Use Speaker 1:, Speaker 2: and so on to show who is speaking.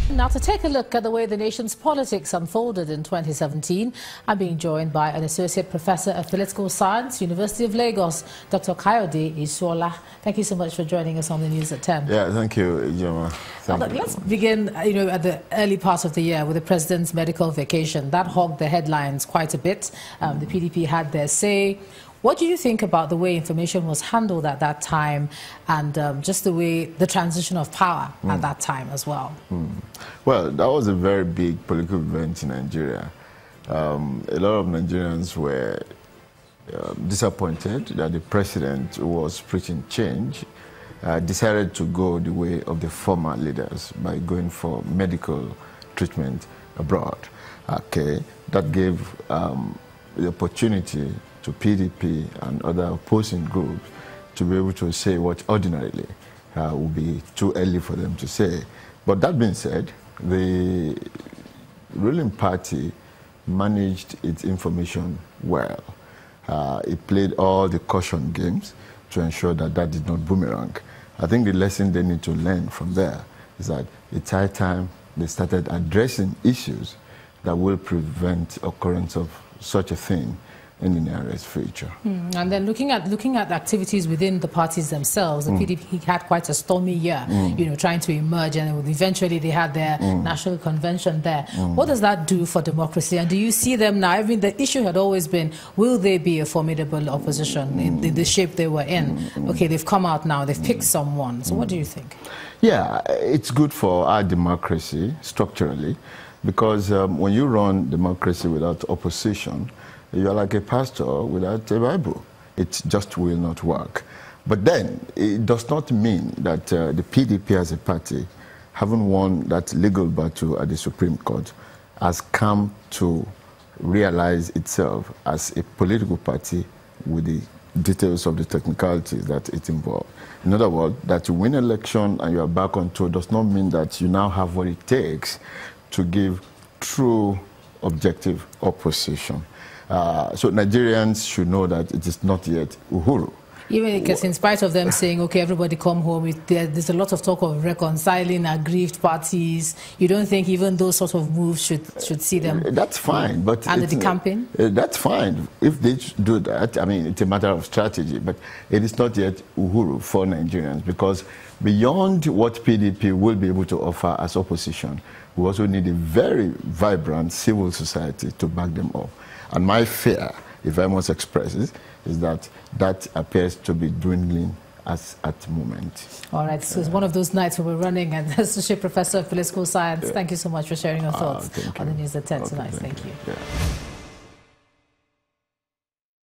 Speaker 1: Now, to take a look at the way the nation's politics unfolded in 2017, I'm being joined by an Associate Professor of Political Science, University of Lagos, Dr. Kayode Isuola. Thank you so much for joining us on the News at 10.
Speaker 2: Yeah, thank you, Ijoma.
Speaker 1: Let's begin, at the early part of the year with the President's medical vacation. That hogged the headlines quite a bit. The PDP had their say. What do you think about the way information was handled at that time and just the way the transition of power at that time as well?
Speaker 2: Well, that was a very big political event in Nigeria. A lot of Nigerians were disappointed that the president, who was preaching change, decided to go the way of the former leaders by going for medical treatment abroad. Okay, that gave the opportunity to PDP and other opposing groups to be able to say what ordinarily would be too early for them to say. But that being said, the ruling party managed its information well. It played all the caution games to ensure that that did not boomerang. I think the lesson they need to learn from there is that it's high time they started addressing issues that will prevent occurrence of such a thing in the nearest future.
Speaker 1: And then looking at the activities within the parties themselves, the PDP had quite a stormy year, trying to emerge, and eventually they had their national convention there. What does that do for democracy? And do you see them now? I mean, the issue had always been, will they be a formidable opposition in the shape they were in? Okay, they've come out now, they've picked someone. So what do you think? Yeah,
Speaker 2: it's good for our democracy structurally, because when you run democracy without opposition, you are like a pastor without a Bible. It just will not work. But then, it does not mean that the PDP as a party, having won that legal battle at the Supreme Court, has come to realize itself as a political party with the details of the technicalities that it involves. In other words, that you win an election and you are back on tour does not mean that you now have what it takes to give true objective opposition. So Nigerians should know that it is not yet Uhuru.
Speaker 1: Even because in spite of them saying, okay, everybody come home, there's a lot of talk of reconciling aggrieved parties. You don't think even those sort of moves should see them?
Speaker 2: That's fine. But
Speaker 1: under the campaign?
Speaker 2: That's fine. If they do that, I mean, it's a matter of strategy. But it is not yet Uhuru for Nigerians, because beyond what PDP will be able to offer as opposition, we also need a very vibrant civil society to back them up. And my fear, if I must express it, is that that appears to be dwindling at the moment.
Speaker 1: All right, so it's one of those nights where we're running, and Associate Professor of Political Science, thank you so much for sharing your thoughts on the News at 10 tonight. Thank you.